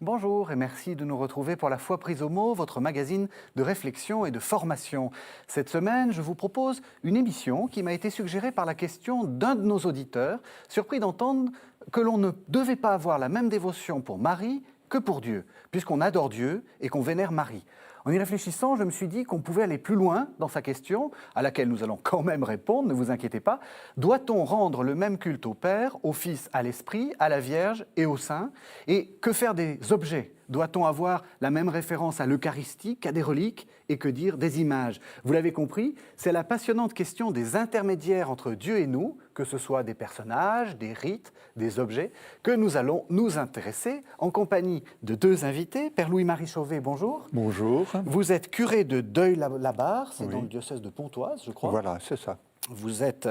Bonjour et merci de nous retrouver pour La Foi prise au mot, votre magazine de réflexion et de formation. Cette semaine, je vous propose une émission qui m'a été suggérée par la question d'un de nos auditeurs, surpris d'entendre que l'on ne devait pas avoir la même dévotion pour Marie que pour Dieu, puisqu'on adore Dieu et qu'on vénère Marie. En y réfléchissant, je me suis dit qu'on pouvait aller plus loin dans sa question, à laquelle nous allons quand même répondre, ne vous inquiétez pas. Doit-on rendre le même culte au Père, au Fils, à l'Esprit, à la Vierge et au Saint? Et que faire des objets? Doit-on avoir la même référence à l'Eucharistie qu'à des reliques? Et que dire des images? Vous l'avez compris, c'est la passionnante question des intermédiaires entre Dieu et nous, que ce soit des personnages, des rites, des objets, que nous allons nous intéresser en compagnie de deux invités. Père Louis-Marie Chauvet, bonjour. Bonjour. Vous êtes curé de Deuil-la-Barre, c'est Oui. dans le diocèse de Pontoise, je crois. Voilà, c'est ça. Vous êtes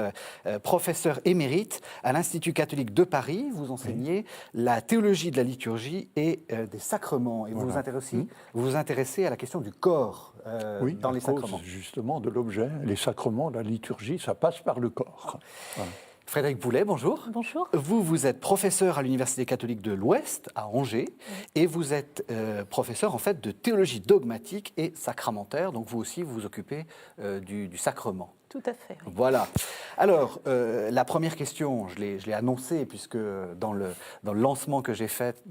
professeur émérite à l'Institut catholique de Paris. Vous enseignez la théologie de la liturgie et des sacrements. Et Voilà. vous vous intéressez à la question du corps dans les à cause, sacrements. justement de l'objet. Les sacrements, la liturgie, ça passe par le corps. Voilà. Frédéric Boulet, bonjour. Bonjour. Vous êtes professeur à l'Université catholique de l'Ouest, à Angers, et vous êtes professeur en fait de théologie dogmatique et sacramentaire. Donc vous aussi, vous vous occupez du sacrement. Tout à fait. Oui. Voilà. Alors, la première question, je l'ai annoncée, puisque dans le lancement que j'ai fait,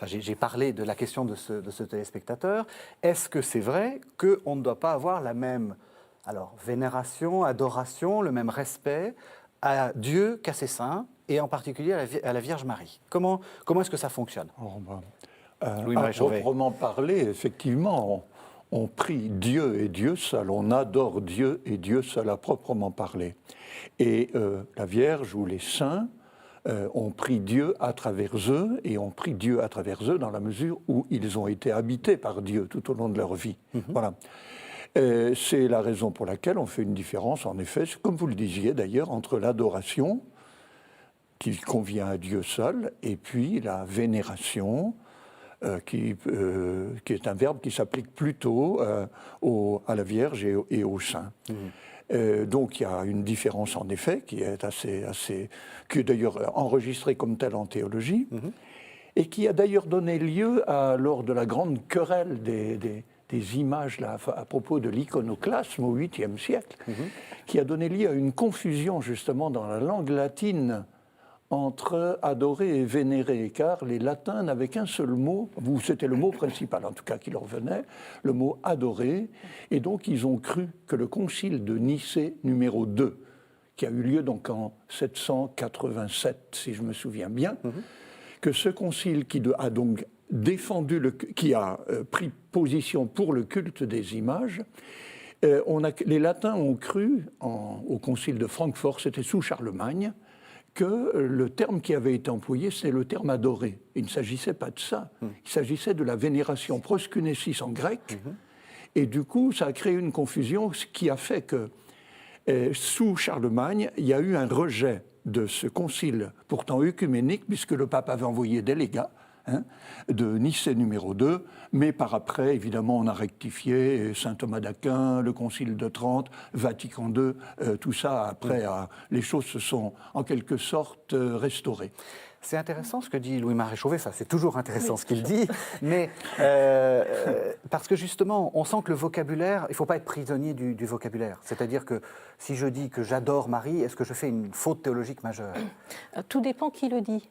j'ai parlé de la question de ce téléspectateur. Est-ce que c'est vrai qu'on ne doit pas avoir la même vénération, adoration, le même respect à Dieu qu'à ses saints, et en particulier à la Vierge Marie? Comment est-ce que ça fonctionne? Louis-Marie À Chauvet. proprement parler, effectivement, on prie Dieu et Dieu seul, on adore Dieu et Dieu seul à proprement parler. Et la Vierge ou les saints, on prie Dieu à travers eux, et on prie Dieu à travers eux dans la mesure où ils ont été habités par Dieu tout au long de leur vie. Voilà. C'est la raison pour laquelle on fait une différence, en effet, comme vous le disiez d'ailleurs, entre l'adoration, qui convient à Dieu seul, et puis la vénération, qui est un verbe qui s'applique plutôt à la Vierge et aux saints. Donc il y a une différence en effet qui est qui est d'ailleurs enregistrée comme telle en théologie, et qui a d'ailleurs donné lieu lors de la grande querelle des images là, à propos de l'iconoclasme au 8e siècle, qui a donné lieu à une confusion justement dans la langue latine entre adorer et vénérer, car les latins n'avaient qu'un seul mot, ou c'était le mot principal en tout cas qui leur venait, le mot adorer, et donc ils ont cru que le concile de Nicée numéro 2, qui a eu lieu donc en 787, si je me souviens bien, que ce concile qui a donc qui a pris position pour le culte des images, les latins ont cru, au concile de Francfort, c'était sous Charlemagne, que le terme qui avait été employé, c'est le terme adoré. Il ne s'agissait pas de ça. Il s'agissait de la vénération, proskunesis en grec. Et du coup, ça a créé une confusion, ce qui a fait que, sous Charlemagne, il y a eu un rejet de ce concile, pourtant œcuménique, puisque le pape avait envoyé des légats, de Nicée numéro 2, mais par après, évidemment, on a rectifié, saint Thomas d'Aquin, le Concile de Trente, Vatican II, tout ça, après, les choses se sont en quelque sorte restaurées. C'est intéressant ce que dit Louis-Marie Chauvet, ça c'est toujours intéressant ce qu'il dit, mais parce que justement, on sent que le vocabulaire, il ne faut pas être prisonnier du vocabulaire. C'est-à-dire que si je dis que j'adore Marie, est-ce que je fais une faute théologique majeure? Tout dépend qui le dit.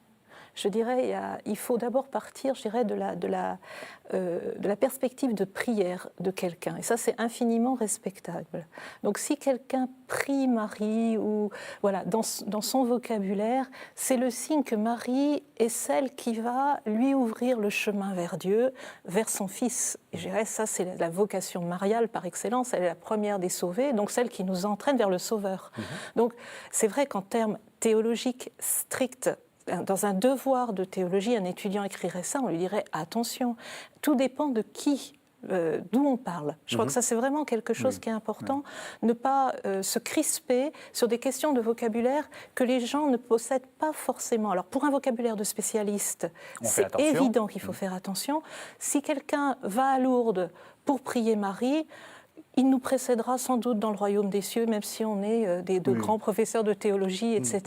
Je dirais, il faut d'abord partir, je dirais, de la perspective de prière de quelqu'un. Et ça, c'est infiniment respectable. Donc, si quelqu'un prie Marie, ou voilà, dans son vocabulaire, c'est le signe que Marie est celle qui va lui ouvrir le chemin vers Dieu, vers son Fils. Et je dirais, ça, c'est la vocation mariale par excellence. Elle est la première des sauvées, donc celle qui nous entraîne vers le Sauveur. Donc, c'est vrai qu'en termes théologiques stricts, dans un devoir de théologie, un étudiant écrirait ça, on lui dirait « attention, tout dépend de qui, d'où on parle ». Je crois que ça, c'est vraiment quelque chose qui est important, ne pas se crisper sur des questions de vocabulaire que les gens ne possèdent pas forcément. Alors, pour un vocabulaire de spécialiste, c'est évident qu'il faut faire attention. Si quelqu'un va à Lourdes pour prier Marie, il nous précédera sans doute dans le royaume des cieux, même si on est de grands professeurs de théologie, etc.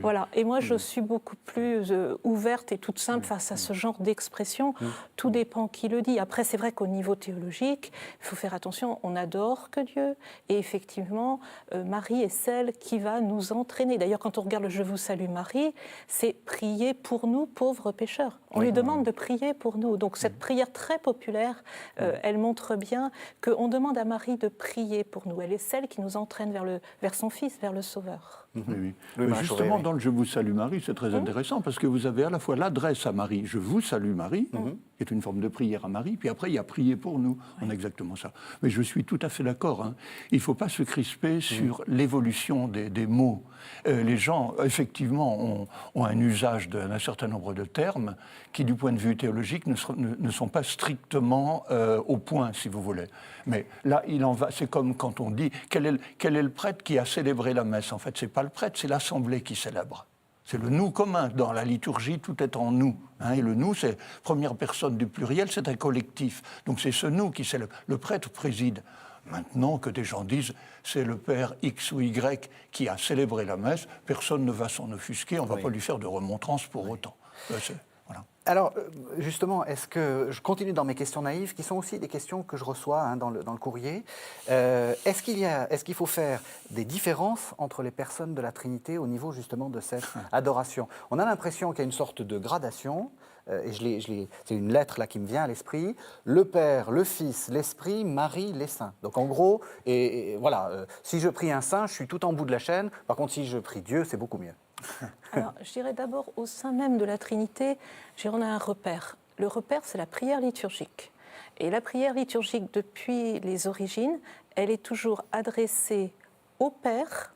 Voilà. Et moi, je suis beaucoup plus ouverte et toute simple face à ce genre d'expression. Tout dépend qui le dit. Après, c'est vrai qu'au niveau théologique, il faut faire attention, on n'adore que Dieu. Et effectivement, Marie est celle qui va nous entraîner. D'ailleurs, quand on regarde le « Je vous salue Marie », c'est prier pour nous, pauvres pécheurs. On lui demande de prier pour nous. Donc cette prière très populaire, elle montre bien qu'on demande à Marie de prier pour nous. Elle est celle qui nous entraîne vers son Fils, vers le Sauveur. Oui. Mais justement, dans le « Je vous salue Marie », c'est très intéressant parce que vous avez à la fois l'adresse à Marie, « Je vous salue Marie », qui est une forme de prière à Marie, puis après il y a « Prier pour nous ». On a exactement ça. Mais je suis tout à fait d'accord. Hein. Il ne faut pas se crisper sur l'évolution des mots. Les gens, effectivement, ont un usage d'un certain nombre de termes qui, du point de vue théologique, ne sont pas strictement au point, si vous voulez. Mais là, il en va. C'est comme quand on dit quel est le prêtre qui a célébré la messe. En fait, c'est pas le prêtre, c'est l'assemblée qui célèbre. C'est le nous commun. Dans la liturgie, tout est en nous. Hein, et le nous, c'est première personne du pluriel, c'est un collectif. Donc c'est ce nous qui célèbre. Le prêtre préside. Maintenant que des gens disent c'est le père X ou Y qui a célébré la messe, personne ne va s'en offusquer, on ne va pas lui faire de remontrance pour autant. Voilà. Alors, justement, est-ce que je continue dans mes questions naïves, qui sont aussi des questions que je reçois dans le courrier. Est-ce qu'il faut faire des différences entre les personnes de la Trinité au niveau justement de cette adoration? On a l'impression qu'il y a une sorte de gradation. Et c'est une lettre là qui me vient à l'esprit. Le Père, le Fils, l'Esprit, Marie, les saints. Donc en gros, voilà, si je prie un saint, je suis tout en bout de la chaîne. Par contre, si je prie Dieu, c'est beaucoup mieux. Alors, je dirais d'abord, au sein même de la Trinité, on a un repère. Le repère, c'est la prière liturgique. Et la prière liturgique, depuis les origines, elle est toujours adressée au Père,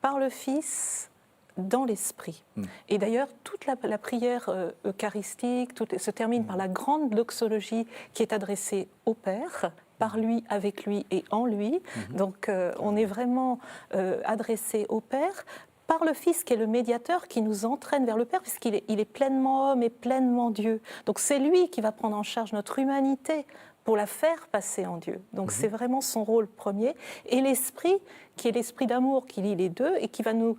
par le Fils, dans l'esprit. Et d'ailleurs, toute la prière eucharistique se termine par la grande doxologie qui est adressée au Père, par lui, avec lui et en lui. Donc on est vraiment adressé au Père, par le Fils qui est le médiateur qui nous entraîne vers le Père, puisqu'il est pleinement homme et pleinement Dieu. Donc c'est lui qui va prendre en charge notre humanité pour la faire passer en Dieu. Donc c'est vraiment son rôle premier. Et l'Esprit, qui est l'Esprit d'amour qui lie les deux et qui va nous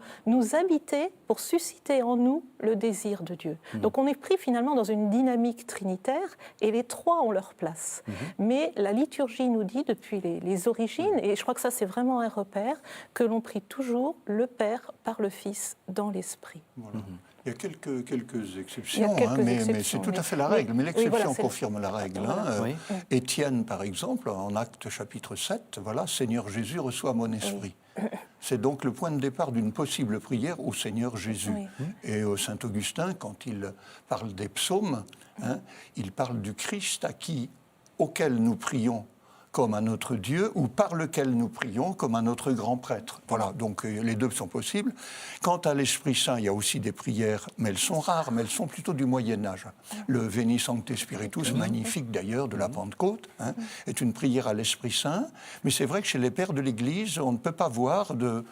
habiter pour susciter en nous le désir de Dieu. Donc on est pris finalement dans une dynamique trinitaire et les trois ont leur place. Mais la liturgie nous dit depuis les origines, et je crois que ça c'est vraiment un repère, que l'on prie toujours le Père par le Fils dans l'Esprit. Voilà. Il y a quelques exceptions, mais c'est tout à fait la règle. Mais l'exception confirme la règle. Étienne, par exemple, en Actes chapitre 7, voilà, Seigneur Jésus, reçois mon esprit. C'est donc le point de départ d'une possible prière au Seigneur Jésus. Et au Saint Augustin, quand il parle des psaumes, il parle du Christ auquel nous prions comme à notre Dieu, ou par lequel nous prions comme à notre grand prêtre. Voilà, donc les deux sont possibles. Quant à l'Esprit Saint, il y a aussi des prières, mais elles sont rares, mais elles sont plutôt du Moyen-Âge. Le Veni Sancte Spiritus, magnifique d'ailleurs, de la Pentecôte, est une prière à l'Esprit Saint, mais c'est vrai que chez les pères de l'Église, on ne peut pas voir de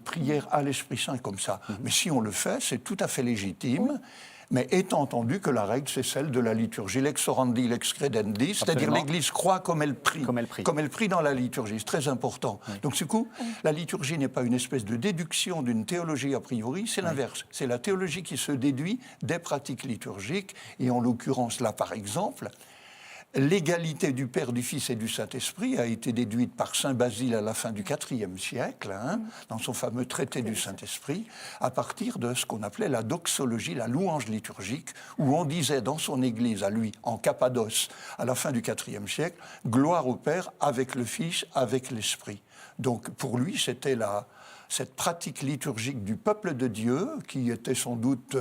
prière à l'Esprit Saint comme ça. Mais si on le fait, c'est tout à fait légitime. Mais étant entendu que la règle, c'est celle de la liturgie, lex orandi, lex credendi, c'est-à-dire l'Église croit comme elle prie. Comme elle prie dans la liturgie, c'est très important. Donc, du coup, la liturgie n'est pas une espèce de déduction d'une théologie a priori, c'est l'inverse. C'est la théologie qui se déduit des pratiques liturgiques, et en l'occurrence, là, par exemple, l'égalité du Père, du Fils et du Saint-Esprit a été déduite par saint Basile à la fin du IVe siècle, dans son fameux traité du Saint-Esprit, à partir de ce qu'on appelait la doxologie, la louange liturgique, où on disait dans son église, à lui, en Cappadoce, à la fin du IVe siècle, « Gloire au Père avec le Fils, avec l'Esprit ». Donc pour lui, c'était cette pratique liturgique du peuple de Dieu, qui était sans doute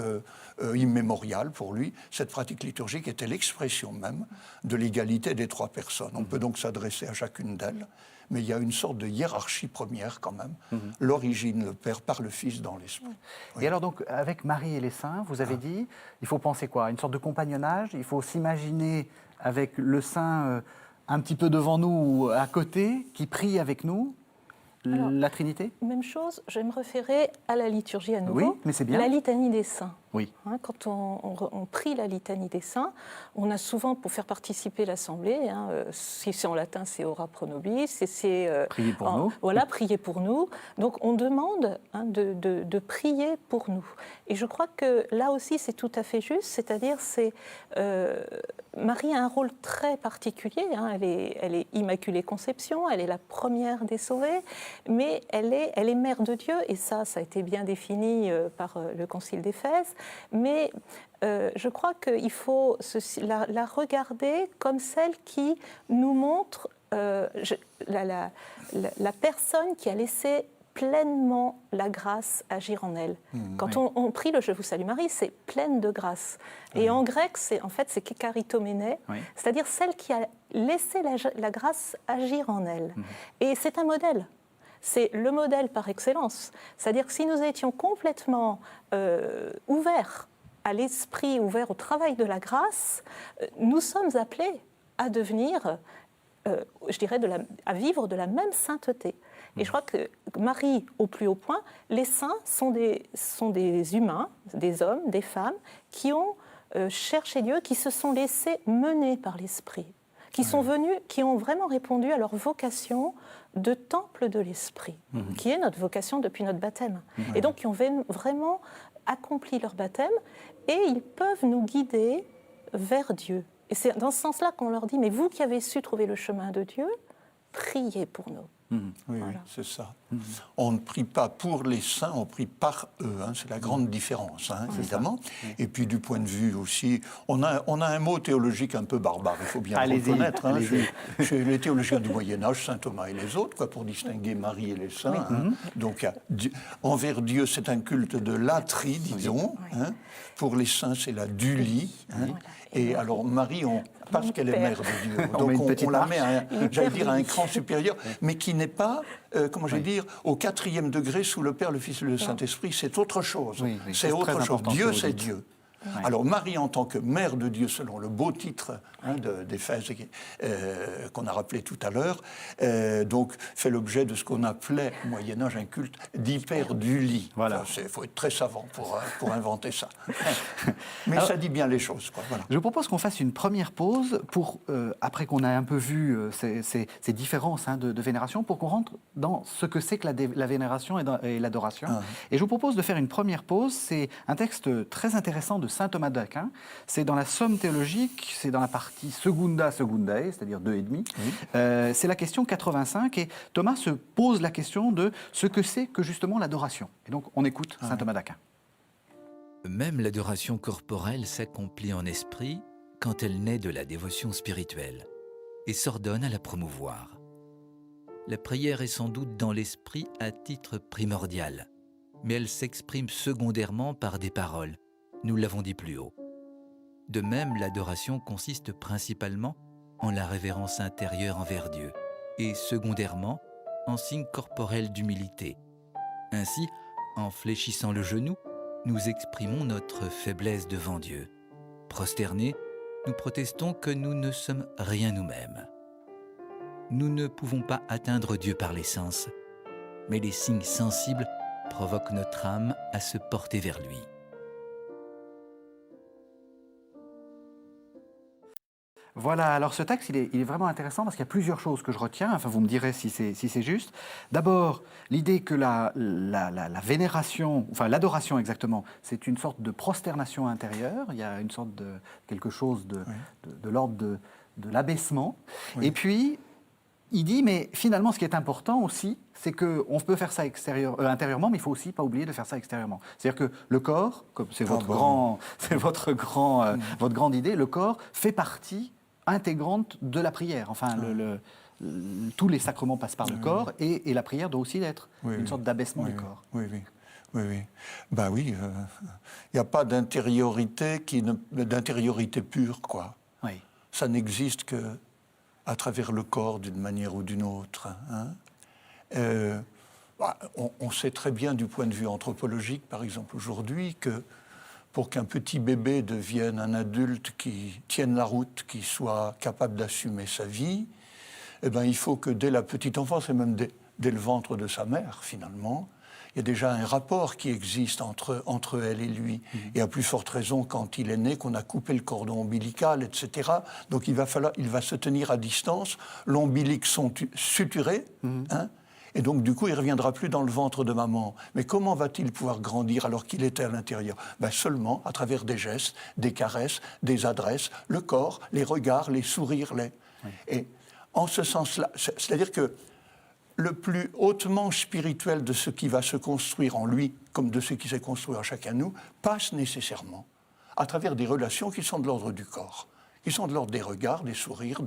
immémoriale pour lui, cette pratique liturgique était l'expression même de l'égalité des trois personnes. On peut donc s'adresser à chacune d'elles, mais il y a une sorte de hiérarchie première quand même. L'origine, le Père par le Fils dans l'Esprit. Et alors donc, avec Marie et les saints, vous avez dit, il faut penser quoi? Une sorte de compagnonnage? Il faut s'imaginer avec le saint un petit peu devant nous ou à côté, qui prie avec nous? Alors, la Trinité? Même chose, je vais me référer à la liturgie à nouveau. Oui, mais c'est bien. La litanie des saints. Oui. Quand on prie la litanie des saints, on a souvent, pour faire participer l'Assemblée, si c'est en latin, c'est ora pro nobis, Priez pour nous. Voilà, priez pour nous. Donc on demande de prier pour nous. Et je crois que là aussi, c'est tout à fait juste, c'est-à-dire, Marie a un rôle très particulier. Elle est Immaculée Conception, elle est la première des sauvées, mais elle est mère de Dieu, et ça a été bien défini par le Concile d'Éphèse. Mais je crois qu'il faut la regarder comme celle qui nous montre la personne qui a laissé pleinement la grâce agir en elle. Quand on prie le Je vous salue Marie, c'est pleine de grâce. Et en grec, c'est kekaritomene, c'est-à-dire celle qui a laissé la grâce agir en elle. Et c'est un modèle. C'est le modèle par excellence. C'est-à-dire que si nous étions complètement ouverts à l'esprit, ouverts au travail de la grâce, nous sommes appelés à devenir, je dirais, à vivre de la même sainteté. Et je crois que Marie, au plus haut point, les saints sont des humains, des hommes, des femmes, qui ont cherché Dieu, qui se sont laissés mener par l'Esprit, qui sont venus, qui ont vraiment répondu à leur vocation de temple de l'Esprit, qui est notre vocation depuis notre baptême. Et donc, qui ont vraiment accompli leur baptême, et ils peuvent nous guider vers Dieu. Et c'est dans ce sens-là qu'on leur dit, mais vous qui avez su trouver le chemin de Dieu, priez pour nous. Oui, c'est ça. On ne prie pas pour les saints, on prie par eux. C'est la grande différence, évidemment. Et puis du point de vue aussi, on a un mot théologique un peu barbare, il faut bien le reconnaître. Chez les théologiens du Moyen-Âge, saint Thomas et les autres, pour distinguer Marie et les saints. Donc envers Dieu, c'est un culte de latrie, disons. Pour les saints, c'est la dulie. Et alors Marie, parce qu'elle est mère de Dieu, donc on la met à un cran supérieur, mais qui n'est pas, au 4e degré sous le Père, le Fils et le Saint-Esprit. C'est autre chose. C'est autre chose. Dieu, c'est Dieu. Alors Marie, en tant que mère de Dieu, selon le beau titre d'Éphèse qu'on a rappelé tout à l'heure, donc fait l'objet de ce qu'on appelait au Moyen-Âge un culte d'hyperdulie. Voilà. Il faut être très savant pour inventer ça. Mais alors, ça dit bien les choses. Voilà. Je vous propose qu'on fasse une première pause, après qu'on ait un peu vu ces différences de vénération, pour qu'on rentre dans ce que c'est que la vénération et l'adoration. Et je vous propose de faire une première pause. C'est un texte très intéressant de saint Thomas d'Aquin. C'est dans la Somme théologique, c'est dans la partie Secunda Secundae, c'est-à-dire 2,5. C'est la question 85, et Thomas se pose la question de ce que c'est que justement l'adoration. Et donc on écoute saint Thomas d'Aquin. Même l'adoration corporelle s'accomplit en esprit quand elle naît de la dévotion spirituelle et s'ordonne à la promouvoir. La prière est sans doute dans l'esprit à titre primordial, mais elle s'exprime secondairement par des paroles. Nous l'avons dit plus haut. De même, l'adoration consiste principalement en la révérence intérieure envers Dieu et secondairement en signe corporel d'humilité. Ainsi, en fléchissant le genou, nous exprimons notre faiblesse devant Dieu. Prosternés, nous protestons que nous ne sommes rien nous-mêmes. Nous ne pouvons pas atteindre Dieu par les sens, mais les signes sensibles provoquent notre âme à se porter vers lui. Voilà, alors ce texte, il est vraiment intéressant parce qu'il y a plusieurs choses que je retiens, enfin vous me direz si c'est juste. D'abord, l'idée que la vénération, enfin l'adoration exactement, c'est une sorte de prosternation intérieure, il y a une sorte de quelque chose de l'ordre de l'abaissement. Et puis, il dit, mais finalement, ce qui est important aussi, c'est qu'on peut faire ça intérieurement, mais il ne faut aussi pas oublier de faire ça extérieurement. C'est-à-dire que le corps, comme c'est votre grande idée, le corps fait partie intégrante de la prière. Enfin, tous les sacrements passent par le corps, et la prière doit aussi être une sorte d'abaissement du corps. Oui. Ben oui, il n'y a pas d'intériorité pure, quoi. Oui. Ça n'existe que à travers le corps, d'une manière ou d'une autre. On sait très bien, du point de vue anthropologique, par exemple, aujourd'hui, que pour qu'un petit bébé devienne un adulte qui tienne la route, qui soit capable d'assumer sa vie, il faut que dès la petite enfance, et même dès le ventre de sa mère, finalement, il y a déjà un rapport qui existe entre elle et lui. Et à plus forte raison quand il est né, qu'on a coupé le cordon ombilical, etc. Donc il va se tenir à distance, l'ombilic suturé, hein, et donc, du coup, il ne reviendra plus dans le ventre de maman. Mais comment va-t-il pouvoir grandir alors qu'il était à l'intérieur? Seulement à travers des gestes, des caresses, des adresses, le corps, les regards, les sourires. Et en ce sens-là, c'est-à-dire que le plus hautement spirituel de ce qui va se construire en lui, comme de ce qui s'est construit en chacun de nous, passe nécessairement à travers des relations qui sont de l'ordre du corps. Qui sont de l'ordre des regards, des sourires,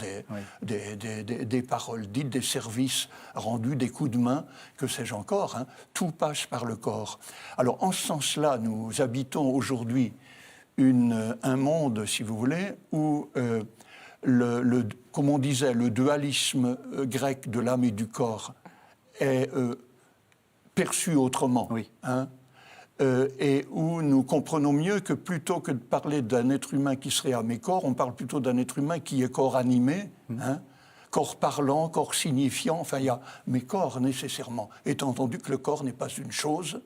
des paroles dites, des services rendus, des coups de main, que sais-je encore. Hein. Tout passe par le corps. Alors, en ce sens-là, nous habitons aujourd'hui un monde, si vous voulez, où, comme on disait, le dualisme grec de l'âme et du corps est perçu autrement. Oui. Hein. Et où nous comprenons mieux que plutôt que de parler d'un être humain qui serait âme et corps, on parle plutôt d'un être humain qui est corps animé, hein, corps parlant, corps signifiant, enfin il y a mais corps nécessairement, étant entendu que le corps n'est pas une chose,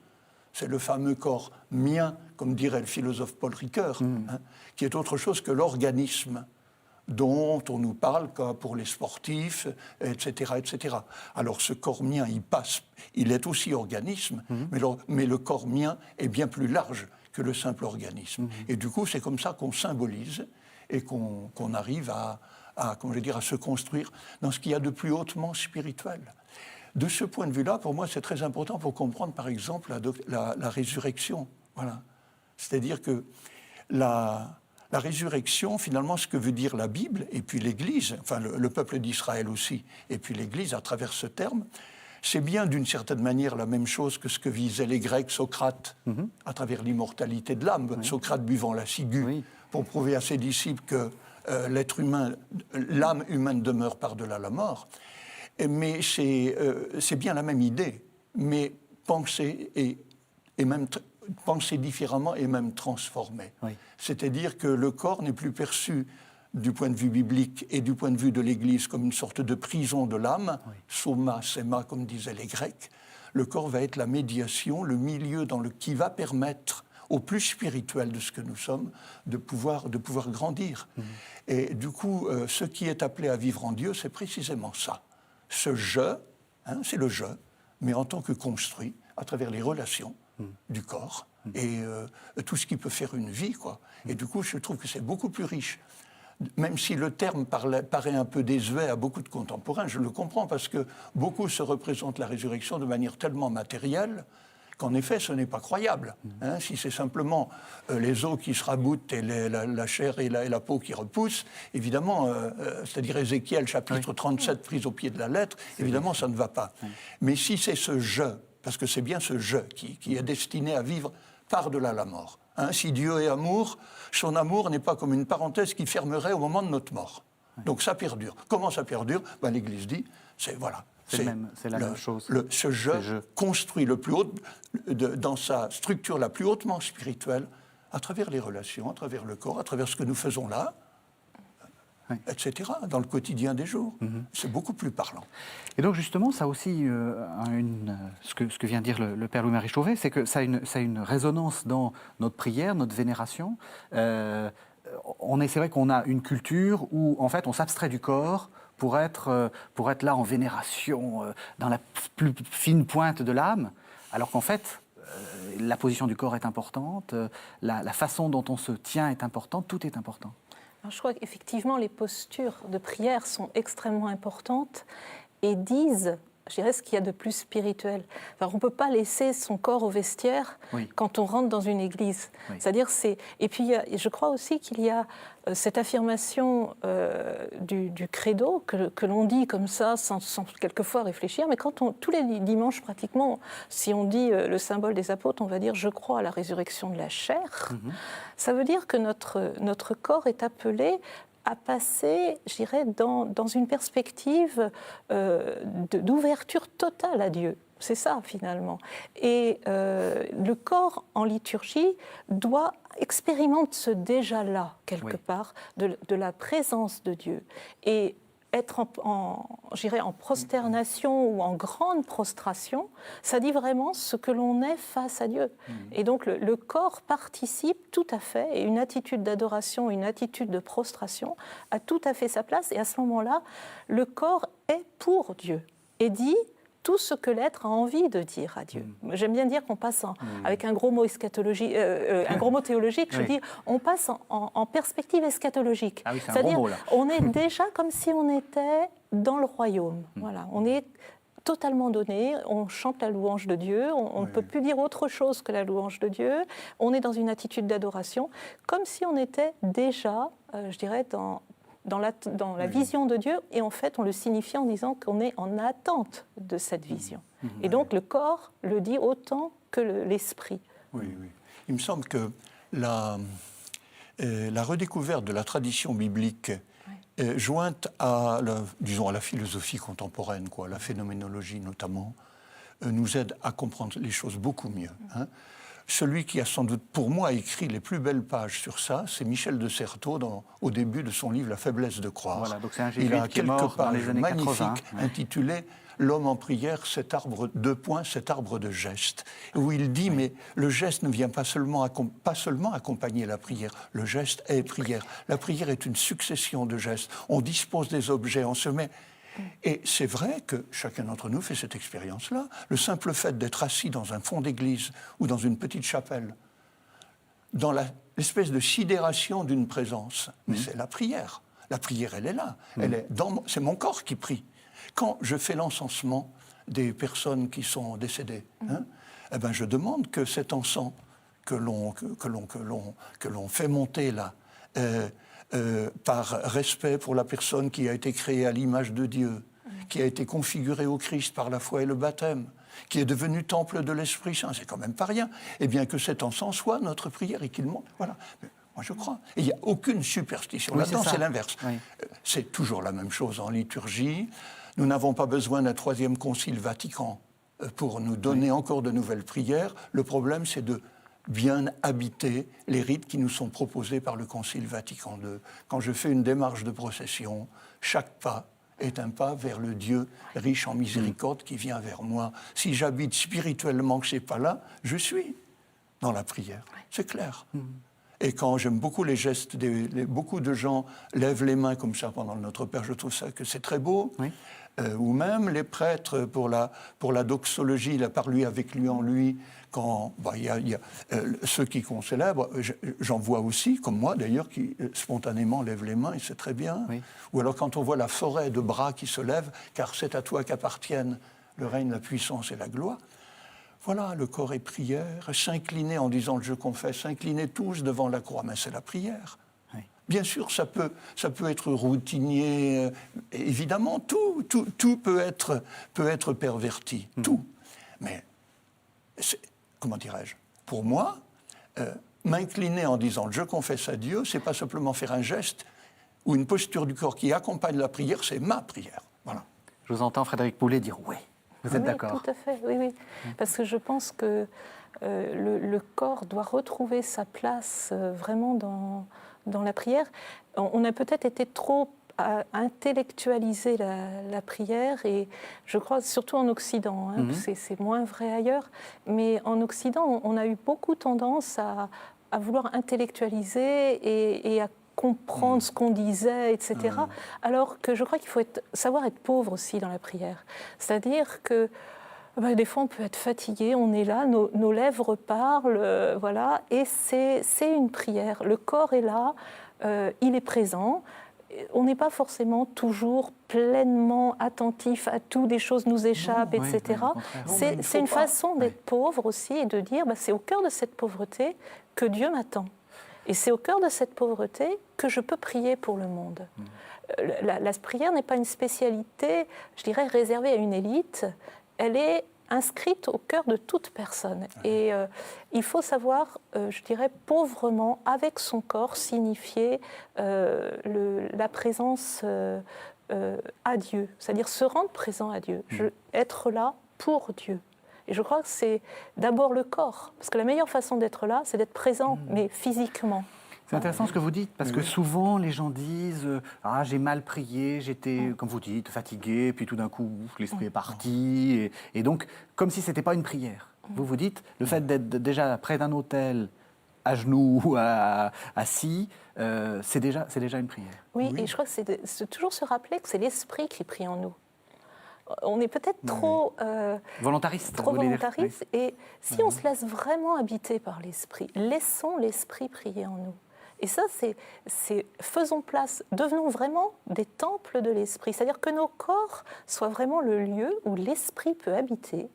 c'est le fameux corps mien, comme dirait le philosophe Paul Ricoeur, hein, qui est autre chose que l'organisme dont on nous parle pour les sportifs, etc., etc. Alors ce corps mien, il est aussi organisme, mais le corps mien est bien plus large que le simple organisme. Et du coup, c'est comme ça qu'on symbolise et qu'on arrive à se construire dans ce qu'il y a de plus hautement spirituel. De ce point de vue-là, pour moi, c'est très important pour comprendre, par exemple, la résurrection. Voilà. C'est-à-dire que la résurrection, finalement, ce que veut dire la Bible, et puis l'Église, enfin le peuple d'Israël aussi, et puis l'Église à travers ce terme, c'est bien d'une certaine manière la même chose que ce que visaient les Grecs, Socrate, à travers l'immortalité de l'âme, Socrate buvant la ciguë, pour prouver à ses disciples que l'être humain, l'âme humaine demeure par-delà la mort. Mais c'est bien la même idée, mais pensée penser différemment et même transformer. Oui. C'est-à-dire que le corps n'est plus perçu du point de vue biblique et du point de vue de l'Église comme une sorte de prison de l'âme, soma, sema, comme disaient les Grecs. Le corps va être la médiation, le milieu qui va permettre au plus spirituel de ce que nous sommes de pouvoir grandir. Et du coup, ce qui est appelé à vivre en Dieu, c'est précisément ça. Ce je, hein, c'est le je, mais en tant que construit à travers les relations du corps et tout ce qui peut faire une vie, quoi. Et du coup, je trouve que c'est beaucoup plus riche. Même si le terme paraît un peu désuet à beaucoup de contemporains, je le comprends parce que beaucoup se représentent la résurrection de manière tellement matérielle qu'en effet, ce n'est pas croyable. Hein, si c'est simplement les os qui se raboutent et la chair et la peau qui repoussent, évidemment, c'est-à-dire Ézéchiel, chapitre 37, prise au pied de la lettre, évidemment, ça ne va pas. Mais si c'est ce « je », parce que c'est bien ce « je » qui est destiné à vivre par-delà la mort. Hein, si Dieu est amour, son amour n'est pas comme une parenthèse qui fermerait au moment de notre mort. Donc ça perdure. Comment ça perdure? L'Église dit, c'est la même chose. Ce « je » construit le plus haut, dans sa structure la plus hautement spirituelle, à travers les relations, à travers le corps, à travers ce que nous faisons là, etc., dans le quotidien des jours. C'est beaucoup plus parlant. Et donc justement, ça aussi, ce que vient de dire le Père Louis-Marie Chauvet, c'est que ça a une résonance dans notre prière, notre vénération. C'est vrai qu'on a une culture où, en fait, on s'abstrait du corps pour être là en vénération, dans la plus fine pointe de l'âme, alors qu'en fait, la position du corps est importante, la façon dont on se tient est importante, tout est important. Alors, je crois qu'effectivement, les postures de prière sont extrêmement importantes et disent, je dirais, ce qu'il y a de plus spirituel. Enfin, on ne peut pas laisser son corps au vestiaire quand on rentre dans une église. C'est-à-dire, et puis, je crois aussi qu'il y a cette affirmation du credo que l'on dit comme ça, sans quelquefois réfléchir, mais tous les dimanches, pratiquement, si on dit le symbole des apôtres, on va dire « je crois à la résurrection de la chair ». Ça veut dire que notre corps est appelé à passer, je dirais, dans une perspective d'ouverture totale à Dieu. C'est ça, finalement. Et le corps, en liturgie, expérimente ce déjà-là, quelque part, de la présence de Dieu. Et être j'irais en prosternation ou en grande prostration, ça dit vraiment ce que l'on est face à Dieu. Et donc le corps participe tout à fait, et une attitude d'adoration, une attitude de prostration a tout à fait sa place. Et à ce moment-là, le corps est pour Dieu et dit tout ce que l'être a envie de dire à Dieu. J'aime bien dire qu'on passe, avec un gros mot un gros mot théologique, je dis, on passe en perspective eschatologique. Ah oui, c'est un C'est-à-dire, gros mot, là. on est déjà comme si on était dans le royaume. Voilà, on est totalement donné, on chante la louange de Dieu, on ne peut plus dire autre chose que la louange de Dieu, on est dans une attitude d'adoration, comme si on était déjà, je dirais, dans la vision de Dieu, et en fait, on le signifie en disant qu'on est en attente de cette vision. Et donc, le corps le dit autant que l'esprit. Oui, oui. Il me semble que la redécouverte de la tradition biblique jointe à la philosophie contemporaine, la phénoménologie notamment, nous aide à comprendre les choses beaucoup mieux. Hein. Celui qui a sans doute, pour moi, écrit les plus belles pages sur ça, c'est Michel de Certeau, au début de son livre « La faiblesse de croire ». Voilà, donc c'est un Il jésuite a qui est mort quelques dans les pages années magnifiques 80. intitulées « L'homme en prière, cet arbre de geste », où il dit « mais le geste ne vient pas seulement accompagner la prière, le geste est prière. La prière est une succession de gestes. On dispose des objets, on se met... » Et c'est vrai que chacun d'entre nous fait cette expérience-là. Le simple fait d'être assis dans un fond d'église ou dans une petite chapelle, dans l'espèce de sidération d'une présence, mais c'est la prière. La prière, elle est là. C'est mon corps qui prie. Quand je fais l'encensement des personnes qui sont décédées, eh ben je demande que cet encens que l'on fait monter là, par respect pour la personne qui a été créée à l'image de Dieu, qui a été configurée au Christ par la foi et le baptême, qui est devenu temple de l'Esprit Saint, c'est quand même pas rien, et bien que cet encens soit notre prière et qu'il monte. Voilà. Mais moi, je crois. Et il n'y a aucune superstition. Là-dedans, c'est l'inverse. Oui. C'est toujours la même chose en liturgie. Nous n'avons pas besoin d'un troisième concile Vatican pour nous donner encore de nouvelles prières. Le problème, c'est de bien habiter les rites qui nous sont proposés par le Concile Vatican II. Quand je fais une démarche de procession, chaque pas est un pas vers le Dieu riche en miséricorde qui vient vers moi. Si j'habite spirituellement que je n'ai pas là, je suis dans la prière. C'est clair. Et quand j'aime beaucoup les gestes, beaucoup de gens lèvent les mains comme ça pendant le Notre Père, je trouve ça que c'est très beau. Oui. Ou même les prêtres pour la doxologie, la par lui, avec lui, en lui, quand y a ceux qui concélèbrent, j'en vois aussi, comme moi d'ailleurs, qui spontanément lèvent les mains, et c'est très bien. Oui. Ou alors quand on voit la forêt de bras qui se lève, car c'est à toi qu'appartiennent le règne, la puissance et la gloire. Voilà, le corps est prière, s'incliner en disant le je confesse, s'incliner tous devant la croix, mais c'est la prière. Oui. Bien sûr, ça peut être routinier, évidemment, tout peut être perverti, tout. Mais, comment dirais-je, pour moi, m'incliner en disant je confesse à Dieu, c'est pas simplement faire un geste ou une posture du corps qui accompagne la prière, c'est ma prière. Voilà. Je vous entends, Frédéric Poulet, dire oui. Vous êtes d'accord ? Tout à fait, oui. Parce que je pense que le corps doit retrouver sa place vraiment dans la prière. On a peut-être été trop à intellectualiser la prière, et je crois surtout en Occident, c'est moins vrai ailleurs, mais en Occident, on a eu beaucoup tendance à vouloir intellectualiser et à comprendre ce qu'on disait, etc. Alors que je crois qu'il faut savoir être pauvre aussi dans la prière. C'est-à-dire que des fois on peut être fatigué, on est là, nos lèvres parlent, voilà, et c'est une prière. Le corps est là, il est présent. On n'est pas forcément toujours pleinement attentif à tout, des choses nous échappent, etc. C'est une façon d'être pauvre aussi et de dire c'est au cœur de cette pauvreté que Dieu m'attend. Et c'est au cœur de cette pauvreté que je peux prier pour le monde. La prière n'est pas une spécialité, je dirais, réservée à une élite. Elle est inscrite au cœur de toute personne. Et il faut savoir, je dirais, pauvrement, avec son corps, signifier la présence à Dieu. C'est-à-dire se rendre présent à Dieu, être là pour Dieu. Et je crois que c'est d'abord le corps, parce que la meilleure façon d'être là, c'est d'être présent, mais physiquement. C'est intéressant ce que vous dites, parce que souvent les gens disent ah, j'ai mal prié, j'étais, comme vous dites, fatigué, puis tout d'un coup, l'esprit est parti. Et donc, comme si ce n'était pas une prière. Vous vous dites, le fait d'être déjà près d'un autel, à genoux ou assis, c'est déjà une prière. Oui, et je crois que c'est toujours se rappeler que c'est l'esprit qui prie en nous. On est peut-être trop volontariste. trop volontariste, et si on se laisse vraiment habiter par l'esprit, laissons l'esprit prier en nous. Et ça, c'est faisons place, devenons vraiment des temples de l'esprit. C'est-à-dire que nos corps soient vraiment le lieu où l'esprit peut habiter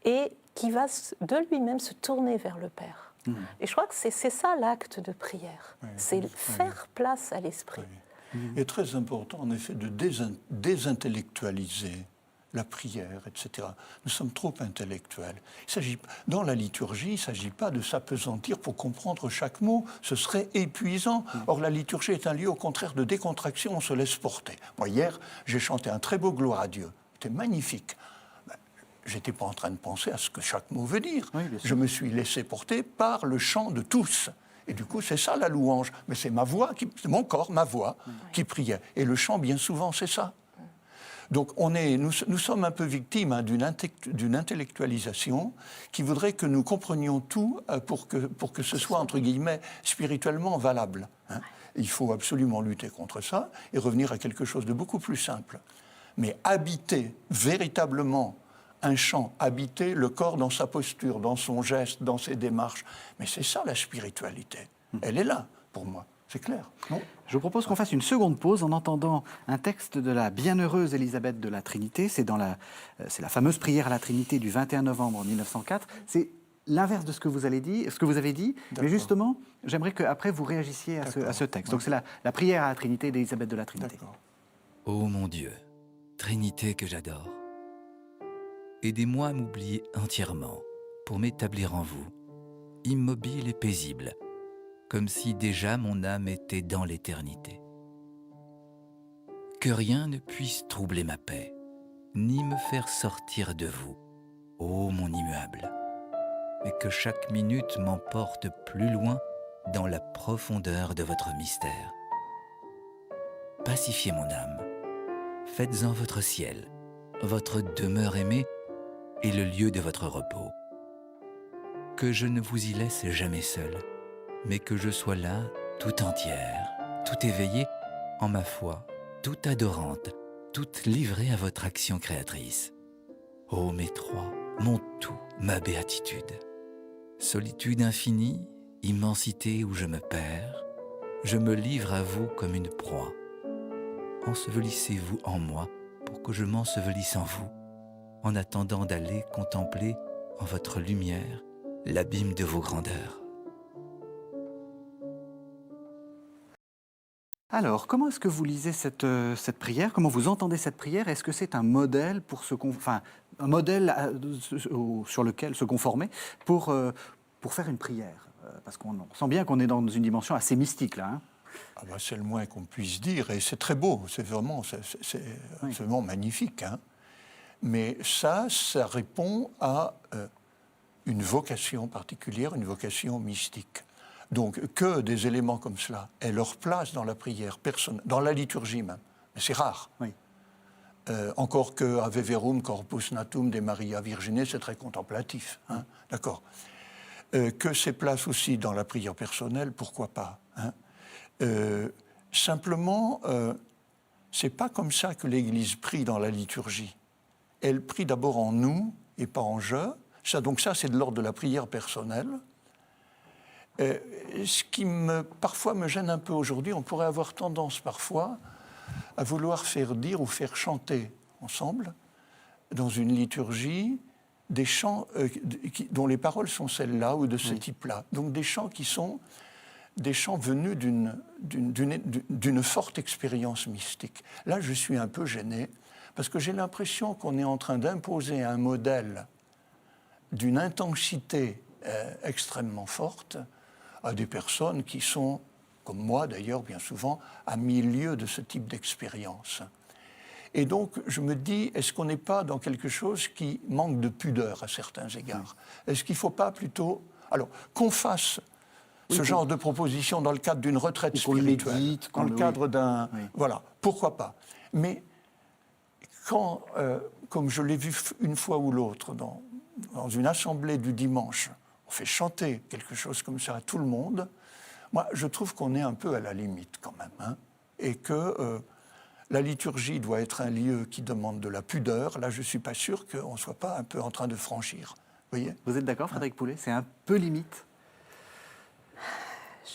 et qui va de lui-même se tourner vers le Père. Et je crois que c'est ça l'acte de prière. C'est faire place à l'esprit. Il est très important, en effet, de désintellectualiser la prière, etc. Nous sommes trop intellectuels. Dans la liturgie, il ne s'agit pas de s'apesantir pour comprendre chaque mot, ce serait épuisant. Or, la liturgie est un lieu, au contraire, de décontraction, on se laisse porter. Moi, hier, j'ai chanté un très beau Gloire à Dieu. C'était magnifique. Je n'étais pas en train de penser à ce que chaque mot veut dire. Je me suis laissé porter par le chant de tous. Et du coup, c'est ça la louange. Mais c'est ma voix, c'est mon corps, ma voix, qui priait. Et le chant, bien souvent, c'est ça. Donc nous sommes un peu victimes d'une intellectualisation qui voudrait que nous comprenions tout pour que ce soit, entre guillemets, spirituellement valable. Il faut absolument lutter contre ça et revenir à quelque chose de beaucoup plus simple. Mais habiter véritablement un chant, habiter le corps dans sa posture, dans son geste, dans ses démarches, mais c'est ça la spiritualité. Elle est là, pour moi. C'est clair, non ? Je vous propose qu'on fasse une seconde pause en entendant un texte de la bienheureuse Élisabeth de la Trinité. C'est la fameuse prière à la Trinité du 21 novembre 1904. C'est l'inverse de ce que vous avez dit. Mais justement, j'aimerais qu'après vous réagissiez à ce texte. Donc c'est la prière à la Trinité d'Élisabeth de la Trinité. Ô mon Dieu, Trinité que j'adore, aidez-moi à m'oublier entièrement pour m'établir en vous, immobile et paisible, comme si déjà mon âme était dans l'éternité. Que rien ne puisse troubler ma paix, ni me faire sortir de vous, ô mon immuable, mais que chaque minute m'emporte plus loin dans la profondeur de votre mystère. Pacifiez mon âme, faites-en votre ciel, votre demeure aimée et le lieu de votre repos. Que je ne vous y laisse jamais seul, mais que je sois là, tout entière, tout éveillée, en ma foi, toute adorante, toute livrée à votre action créatrice. Ô mes trois, mon tout, ma béatitude. Solitude infinie, immensité où je me perds, je me livre à vous comme une proie. Ensevelissez-vous en moi pour que je m'ensevelisse en vous, en attendant d'aller contempler en votre lumière l'abîme de vos grandeurs. Alors, comment est-ce que vous lisez cette prière ? Comment vous entendez cette prière ? Est-ce que c'est un modèle pour un modèle sur lequel se conformer pour faire une prière ? Parce qu'on sent bien qu'on est dans une dimension assez mystique là. C'est le moins qu'on puisse dire, et c'est très beau, c'est vraiment magnifique. Mais ça répond à une vocation particulière, une vocation mystique. Donc, que des éléments comme cela aient leur place dans la prière personnelle, dans la liturgie même, mais c'est rare. Oui. Encore que Ave Verum Corpus Natum de Maria Virginie, c'est très contemplatif. D'accord. Que c'est place aussi dans la prière personnelle, pourquoi pas. Simplement, c'est pas comme ça que l'Église prie dans la liturgie. Elle prie d'abord en nous et pas en je. Donc ça, c'est de l'ordre de la prière personnelle. Ce qui parfois me gêne un peu aujourd'hui, on pourrait avoir tendance parfois à vouloir faire dire ou faire chanter ensemble, dans une liturgie, des chants dont les paroles sont celles-là ou de ce type-là. Donc des chants qui sont des chants venus d'une forte expérience mystique. Là, je suis un peu gêné, parce que j'ai l'impression qu'on est en train d'imposer un modèle d'une intensité extrêmement forte à des personnes qui sont, comme moi d'ailleurs, bien souvent, à milieu de ce type d'expérience. Et donc, je me dis, est-ce qu'on n'est pas dans quelque chose qui manque de pudeur à certains égards ? Est-ce qu'il ne faut pas plutôt... Alors, qu'on fasse ce genre de proposition dans le cadre d'une retraite qu'on le spirituelle, médite, dans le cadre d'un... Oui. Voilà, pourquoi pas. Mais quand, comme je l'ai vu une fois ou l'autre dans une assemblée du dimanche, on fait chanter quelque chose comme ça à tout le monde, moi, je trouve qu'on est un peu à la limite quand même, hein, et que la liturgie doit être un lieu qui demande de la pudeur. Là, je ne suis pas sûr qu'on ne soit pas un peu en train de franchir. Voyez ? Vous êtes d'accord, Frédéric Poulet? C'est un peu limite.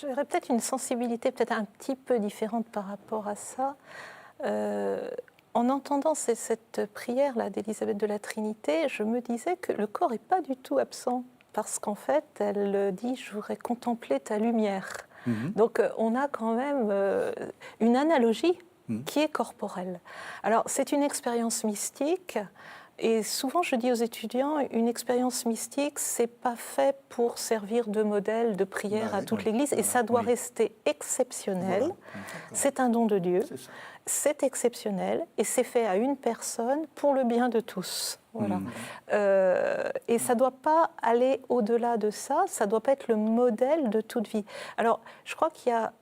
J'aurais peut-être une sensibilité peut-être un petit peu différente par rapport à ça. En entendant cette prière-là d'Élisabeth de la Trinité, je me disais que le corps n'est pas du tout absent, parce qu'en fait, elle dit « je voudrais contempler ta lumière ». Donc on a quand même une analogie qui est corporelle. Alors c'est une expérience mystique. Et souvent, je dis aux étudiants, une expérience mystique, c'est pas fait pour servir de modèle de prière à toute l'Église, et ça doit rester exceptionnel. Voilà. C'est un don de Dieu, C'est ça. c'est exceptionnel, et c'est fait à une personne pour le bien de tous. Voilà. Et ça doit pas aller au-delà de ça, ça doit pas être le modèle de toute vie. Alors, je crois qu'il y a...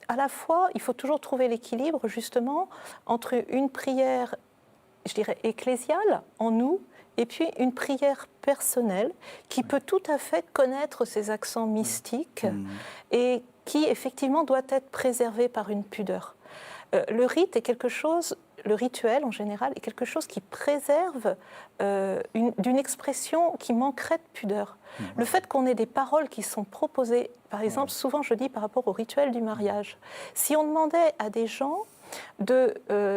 à la fois, il faut toujours trouver l'équilibre, justement, entre une prière, je dirais, ecclésiale en nous, et puis une prière personnelle qui peut tout à fait connaître ses accents mystiques et qui, effectivement, doit être préservée par une pudeur. Le rite est quelque chose, le rituel en général, est quelque chose qui préserve d'une expression qui manquerait de pudeur. Le fait qu'on ait des paroles qui sont proposées, par exemple, souvent je dis par rapport au rituel du mariage, si on demandait à des gens de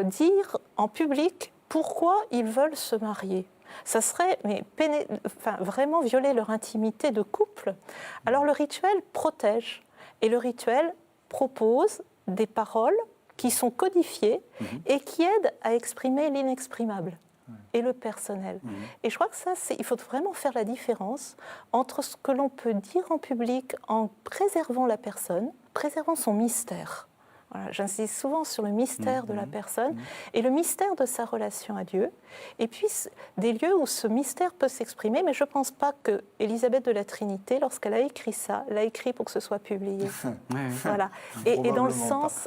dire en public pourquoi ils veulent se marier, ça serait vraiment violer leur intimité de couple. Alors le rituel protège, et le rituel propose des paroles qui sont codifiées et qui aident à exprimer l'inexprimable et le personnel. Et je crois que ça, il faut vraiment faire la différence entre ce que l'on peut dire en public en préservant la personne, préservant son mystère. Voilà, j'insiste souvent sur le mystère de la personne et le mystère de sa relation à Dieu. Et puis, des lieux où ce mystère peut s'exprimer, mais je ne pense pas que Élisabeth de la Trinité, lorsqu'elle a écrit ça, l'a écrit pour que ce soit publié. Voilà. Et dans le sens,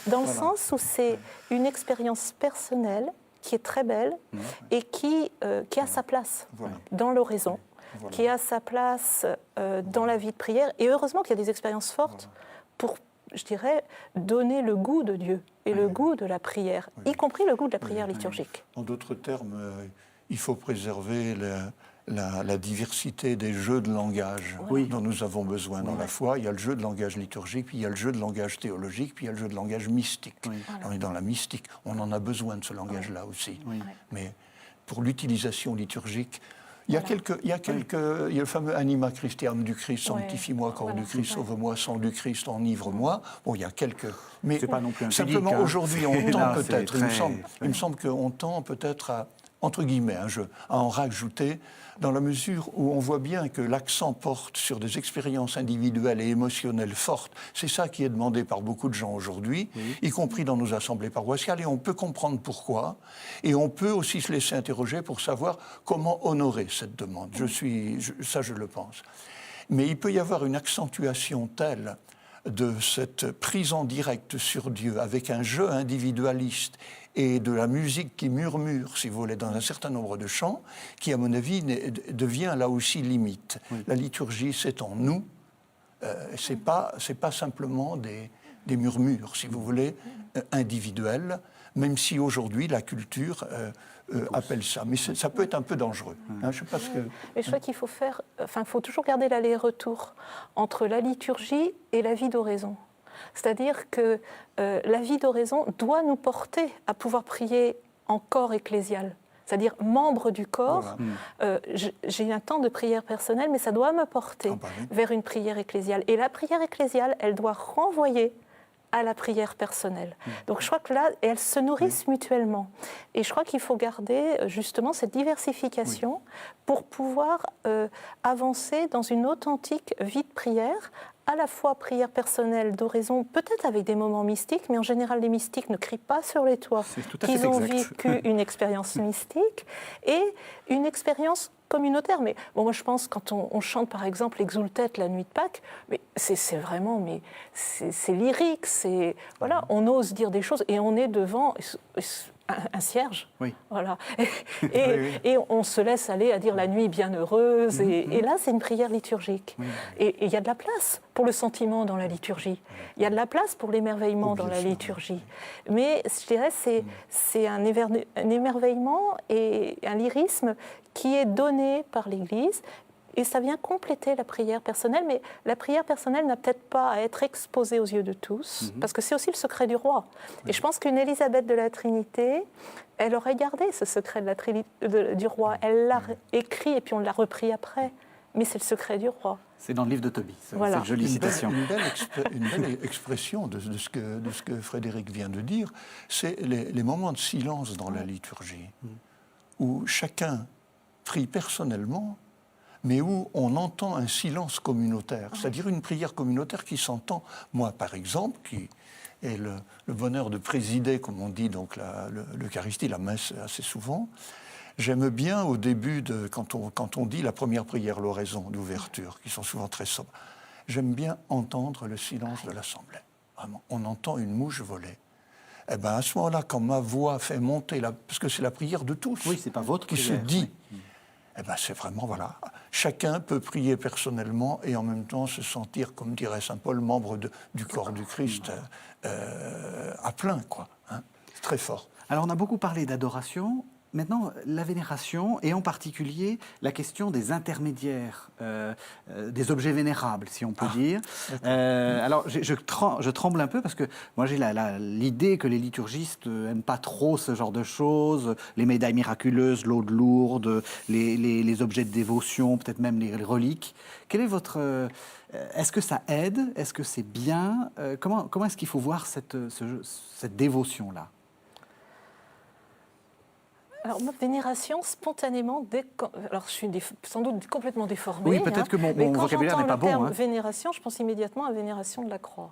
dans le sens où c'est une expérience personnelle qui est très belle et qui a sa place dans l'oraison, qui a sa place dans la vie de prière. Et heureusement qu'il y a des expériences fortes pour, je dirais, donner le goût de Dieu et le goût de la prière, y compris le goût de la prière liturgique. En d'autres termes, il faut préserver la diversité des jeux de langage dont nous avons besoin dans la foi. Il y a le jeu de langage liturgique, puis il y a le jeu de langage théologique, puis il y a le jeu de langage mystique. On est dans la mystique, on en a besoin de ce langage-là aussi. Mais pour l'utilisation liturgique, il y a le fameux Anima Christi, âme du Christ, sanctifie-moi, corps du Christ, sauve-moi, sang du Christ, enivre-moi. Bon, il y a quelques... Mais c'est pas non plus un simplement, pudique, aujourd'hui, on tend peut-être, il me semble qu'on tend peut-être à, entre guillemets, à en rajouter, dans la mesure où on voit bien que l'accent porte sur des expériences individuelles et émotionnelles fortes. C'est ça qui est demandé par beaucoup de gens aujourd'hui, y compris dans nos assemblées paroissiales, et on peut comprendre pourquoi, et on peut aussi se laisser interroger pour savoir comment honorer cette demande. Ça, je le pense. Mais il peut y avoir une accentuation telle de cette prise en direct sur Dieu avec un jeu individualiste et de la musique qui murmure, si vous voulez, dans un certain nombre de chants, qui, à mon avis, devient là aussi limite. La liturgie, c'est en nous, c'est pas simplement des murmures, si vous voulez, individuels, même si aujourd'hui la culture appelle ça. Mais ça peut être un peu dangereux. Je sais pas ce que... Mais je crois qu'il faut faut toujours garder l'aller-retour entre la liturgie et la vie d'oraison. C'est-à-dire que la vie d'oraison doit nous porter à pouvoir prier en corps ecclésial, c'est-à-dire membre du corps. J'ai un temps de prière personnelle, mais ça doit me porter vers une prière ecclésiale. Et la prière ecclésiale, elle doit renvoyer à la prière personnelle. Donc je crois que là, elles se nourrissent mutuellement. Et je crois qu'il faut garder justement cette diversification pour pouvoir avancer dans une authentique vie de prière, à la fois prière personnelle d'oraison, peut-être avec des moments mystiques, mais en général les mystiques ne crient pas sur les toits qu'ils ont vécu une expérience mystique, et une expérience communautaire. Mais bon, moi, je pense, quand on chante, par exemple, Exultet, la nuit de Pâques, mais c'est vraiment, mais c'est lyrique, voilà, on ose dire des choses et on est devant un cierge. Oui. Voilà. Et on se laisse aller à dire la nuit bienheureuse. Et là, c'est une prière liturgique. Oui. Et il y a de la place pour le sentiment dans la liturgie. Il y a de la place pour l'émerveillement dans la liturgie. Mais je dirais, c'est un émerveillement et un lyrisme qui est donné par l'Église. Et ça vient compléter la prière personnelle, mais la prière personnelle n'a peut-être pas à être exposée aux yeux de tous, parce que c'est aussi le secret du roi. Et je pense qu'une Élisabeth de la Trinité, elle aurait gardé ce secret du roi. Elle l'a écrit et puis on l'a repris après. Mais c'est le secret du roi. C'est dans le livre de Tobie, Voilà. cette jolie citation. Une belle expression de ce que Frédéric vient de dire, c'est les moments de silence dans la liturgie, où chacun prie personnellement, mais où on entend un silence communautaire, c'est-à-dire une prière communautaire qui s'entend. Moi, par exemple, qui ai le bonheur de présider, comme on dit, donc l'Eucharistie, la messe assez souvent, j'aime bien au début, quand on dit la première prière, l'oraison d'ouverture, qui sont souvent très sobres, j'aime bien entendre le silence de l'Assemblée. Vraiment, on entend une mouche voler. Eh bien, à ce moment-là, quand ma voix fait monter, parce que c'est la prière de tous, Oui, c'est pas votre qui prière, se dit, oui. eh ben c'est vraiment, voilà, chacun peut prier personnellement et en même temps se sentir, comme dirait saint Paul, membre du corps du Christ à plein, quoi. Hein. C'est très fort. Alors, on a beaucoup parlé d'adoration. Maintenant, la vénération, et en particulier la question des intermédiaires, des objets vénérables, si on peut dire. Alors, je tremble un peu parce que moi, j'ai l'idée que les liturgistes n'aiment pas trop ce genre de choses, les médailles miraculeuses, l'eau de Lourdes, les objets de dévotion, peut-être même les reliques. Quel est votre... est-ce que ça aide? Est-ce que c'est bien? Comment est-ce qu'il faut voir cette dévotion-là? Alors, ma vénération, spontanément, alors je suis sans doute complètement déformée. Oui, peut-être que mon vocabulaire n'est pas bon. Quand j'entends le terme Hein. vénération, je pense immédiatement à vénération de la croix.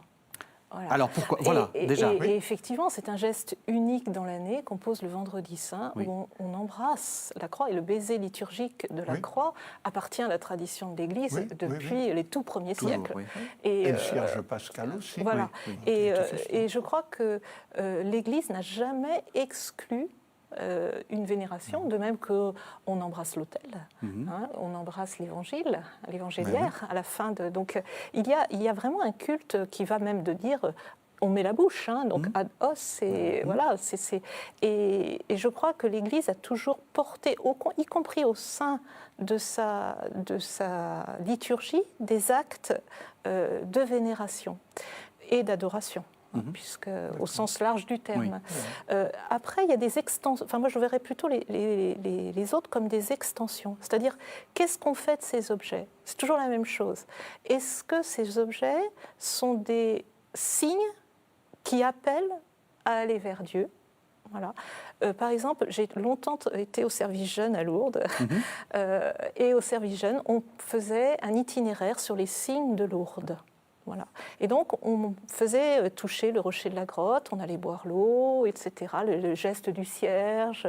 Voilà. Alors pourquoi? Voilà, déjà. Et effectivement, c'est un geste unique dans l'année qu'on pose le vendredi saint, où on embrasse la croix. Et le baiser liturgique de la croix appartient à la tradition de l'Église depuis les tout premiers siècles. Oui. Et le cierge pascal aussi. Voilà. Et je crois que l'Église n'a jamais exclu une vénération, de même qu'on embrasse l'autel, on embrasse l'évangéliaire à la fin de... Donc il y a vraiment un culte qui va même de dire... On met la bouche, donc ad os, voilà, et je crois que l'Église a toujours porté, y compris au sein de sa liturgie, des actes de vénération et d'adoration. Puisque, au sens large du terme. Oui. Après, il y a des extensions. Enfin, moi, je verrais plutôt les autres comme des extensions. C'est-à-dire, qu'est-ce qu'on fait de ces objets? C'est toujours la même chose. Est-ce que ces objets sont des signes qui appellent à aller vers Dieu? Voilà. Par exemple, j'ai longtemps été au service jeune à Lourdes. Et au service jeune, on faisait un itinéraire sur les signes de Lourdes. Voilà. Et donc, on faisait toucher le rocher de la grotte, on allait boire l'eau, etc., le geste du cierge.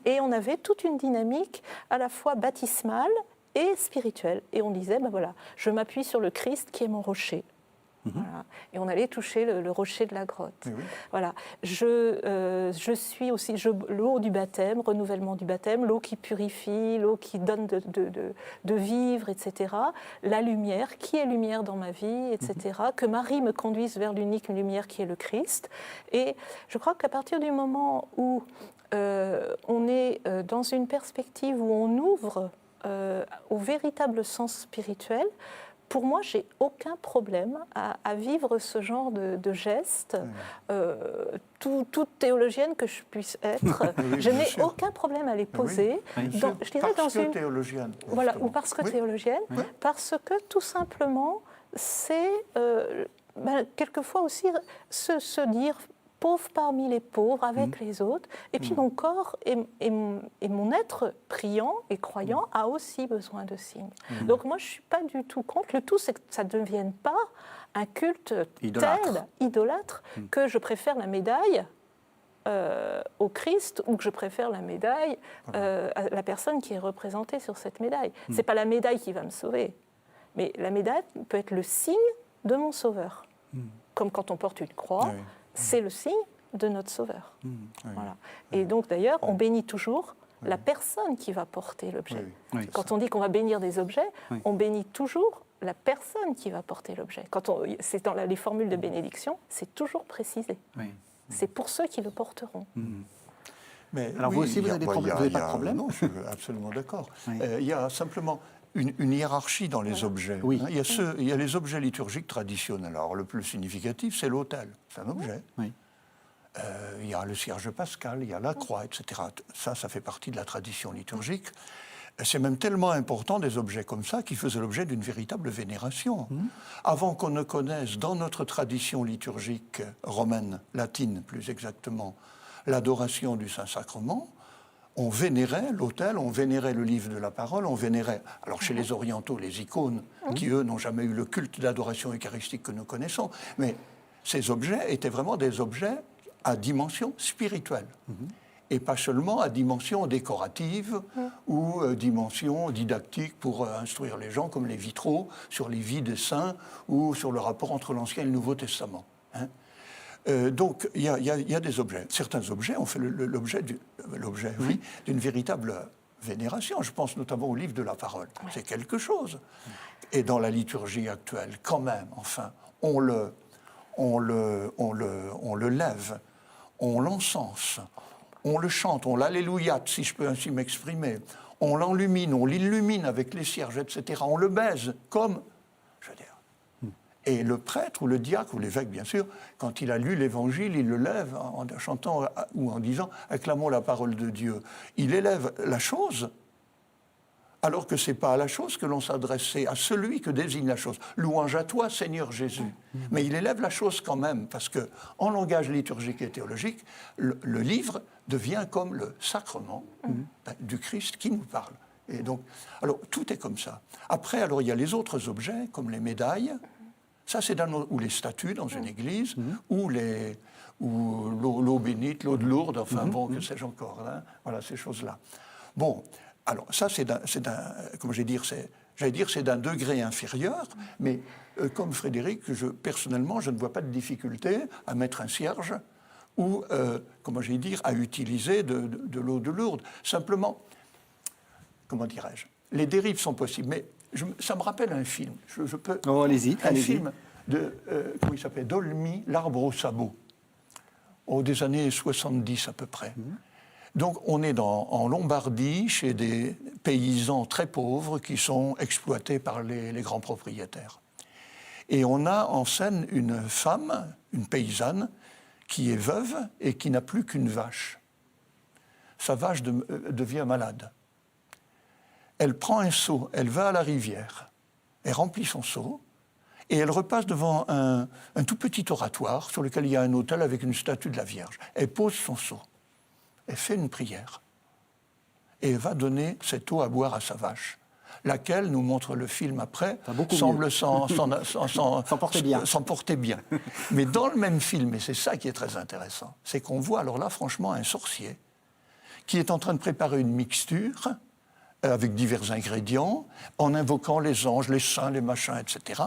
Et on avait toute une dynamique à la fois baptismale et spirituelle. Et on disait, ben voilà, je m'appuie sur le Christ qui est mon rocher. Voilà. Et on allait toucher le rocher de la grotte. Voilà. Je suis aussi l'eau du baptême, renouvellement du baptême, l'eau qui purifie, l'eau qui donne de vivre, etc. La lumière, qui est lumière dans ma vie, etc. Que Marie me conduise vers l'unique lumière qui est le Christ. Et je crois qu'à partir du moment où on est dans une perspective où on ouvre au véritable sens spirituel, pour moi, j'ai aucun problème à vivre ce genre de gestes, toute théologienne que je puisse être. Je n'ai aucun problème à les poser. Je dirais parce que théologienne. Voilà, ou parce que théologienne, parce que tout simplement, c'est quelquefois aussi se dire pauvre parmi les pauvres, avec les autres. Et puis mon corps et mon être priant et croyant a aussi besoin de signes. Donc moi, je ne suis pas du tout contre. Le tout, c'est que ça ne devienne pas un culte idolâtre que je préfère la médaille au Christ ou que je préfère la médaille à la personne qui est représentée sur cette médaille. Ce n'est pas la médaille qui va me sauver, mais la médaille peut être le signe de mon sauveur. Comme quand on porte une croix, c'est le signe de notre sauveur. Voilà. Et donc d'ailleurs, on bénit toujours la personne qui va porter l'objet. Quand on dit qu'on va bénir des objets, on bénit toujours la personne qui va porter l'objet. C'est dans les formules de bénédiction, c'est toujours précisé. C'est pour ceux qui le porteront. Mais alors vous aussi, vous n'avez pas de problème? Non, je suis absolument d'accord. Il y a simplement une hiérarchie dans les objets. Oui. Il y a les objets liturgiques traditionnels. Alors le plus significatif, c'est l'autel. C'est un objet. Il y a le cierge pascal, il y a la croix, etc. Ça fait partie de la tradition liturgique. C'est même tellement important, des objets comme ça, qui faisaient l'objet d'une véritable vénération. Avant qu'on ne connaisse, dans notre tradition liturgique romaine, latine plus exactement, l'adoration du Saint-Sacrement, on vénérait l'autel, on vénérait le livre de la parole, on vénérait, alors chez les orientaux, les icônes, qui eux n'ont jamais eu le culte d'adoration eucharistique que nous connaissons, mais ces objets étaient vraiment des objets à dimension spirituelle. Et pas seulement à dimension décorative ou dimension didactique pour instruire les gens, comme les vitraux sur les vies des saints ou sur le rapport entre l'Ancien et le Nouveau Testament. Donc, il y a des objets. Certains objets ont fait l'objet d'une véritable vénération. Je pense notamment au livre de la parole. C'est quelque chose. Et dans la liturgie actuelle, quand même, enfin, on le lève, on l'encense, on le chante, on l'alléluiate, si je peux ainsi m'exprimer, on l'enlumine, on l'illumine avec les cierges, etc. On le baise comme, je veux dire. Et le prêtre ou le diacre ou l'évêque, bien sûr, quand il a lu l'Évangile, il le lève en chantant ou en disant « acclamons la parole de Dieu ». Il élève la chose, alors que ce n'est pas à la chose que l'on s'adresse, c'est à celui que désigne la chose. Louange à toi, Seigneur Jésus. Mais il élève la chose quand même, parce qu'en langage liturgique et théologique, le livre devient comme le sacrement du Christ qui nous parle. Et donc, alors, tout est comme ça. Après, alors, il y a les autres objets, comme les médailles, ça, c'est ou les statues dans une église, ou l'eau bénite, l'eau de Lourdes, enfin bon, que sais-je encore, hein, voilà, ces choses-là. Bon, alors ça, c'est d'un degré inférieur, mais comme Frédéric, personnellement, je ne vois pas de difficulté à mettre un cierge ou, à utiliser de l'eau de Lourdes. Simplement, comment dirais-je, les dérives sont possibles, mais ça me rappelle un film. Je peux. Oh, allez-y. Film de, comment il s'appelle, Dolmy, L'Arbre au sabot, des années 70 à peu près. Donc on est en Lombardie, chez des paysans très pauvres qui sont exploités par les grands propriétaires. Et on a en scène une femme, une paysanne, qui est veuve et qui n'a plus qu'une vache. Sa vache devient malade. Elle prend un seau, elle va à la rivière, elle remplit son seau, et elle repasse devant un tout petit oratoire sur lequel il y a un autel avec une statue de la Vierge. Elle pose son seau, elle fait une prière, et elle va donner cette eau à boire à sa vache, laquelle, nous montre le film après, semble s'en porter bien. Mais dans le même film, et c'est ça qui est très intéressant, c'est qu'on voit alors là, franchement, un sorcier qui est en train de préparer une mixture avec divers ingrédients, en invoquant les anges, les saints, les machins, etc.,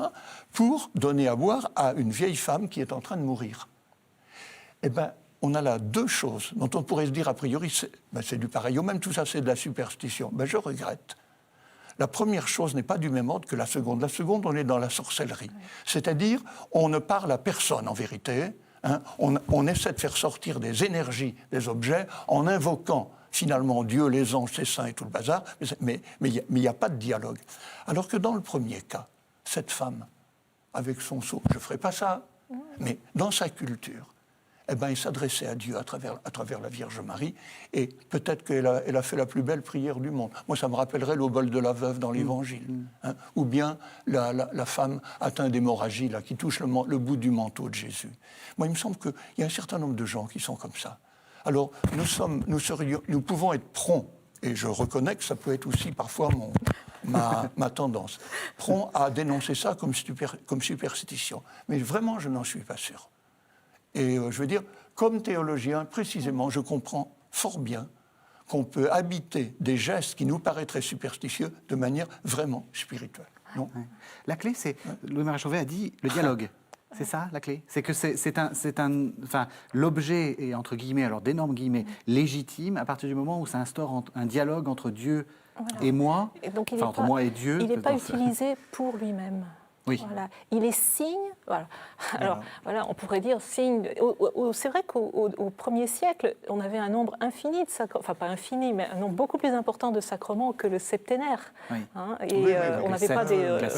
pour donner à boire à une vieille femme qui est en train de mourir. Eh bien, on a là deux choses dont on pourrait se dire, a priori, c'est du pareil au même, tout ça c'est de la superstition. Ben, je regrette. La première chose n'est pas du même ordre que la seconde. La seconde, on est dans la sorcellerie. C'est-à-dire, on ne parle à personne en vérité. Hein. On essaie de faire sortir des énergies des objets en invoquant finalement Dieu, les anges, les saints et tout le bazar, mais il n'y a pas de dialogue. Alors que dans le premier cas, cette femme, avec son seau, je ne ferai pas ça, mais dans sa culture, eh ben, il s'adressait à Dieu à travers la Vierge Marie, et peut-être qu'elle a fait la plus belle prière du monde. Moi, ça me rappellerait l'obole de la veuve dans l'Évangile, hein, ou bien la femme atteinte d'hémorragie, là, qui touche le bout du manteau de Jésus. Moi, il me semble qu'il y a un certain nombre de gens qui sont comme ça. Alors, nous pouvons être prompts, et je reconnais que ça peut être aussi parfois ma tendance, prompts à dénoncer ça comme superstition. Mais vraiment, je n'en suis pas sûr. Et je veux dire, comme théologien, précisément, je comprends fort bien qu'on peut habiter des gestes qui nous paraîtraient superstitieux de manière vraiment spirituelle. Non ? Ouais. La clé, c'est, Louis-Marie Chauvet a dit, le dialogue. C'est ça, la clé? C'est que enfin, l'objet est, entre guillemets, alors d'énormes guillemets, légitime à partir du moment où ça instaure un dialogue entre Dieu et moi, Et donc, entre moi et Dieu. Il n'est pas utilisé pour lui-même. Oui. Voilà. Il est signe. Voilà. Alors, voilà, on pourrait dire signe. C'est vrai qu'au premier siècle, on avait un nombre infini de sacrements, enfin pas infini, mais un nombre beaucoup plus important de sacrements que le septénaire. Oui. Hein, et on n'avait pas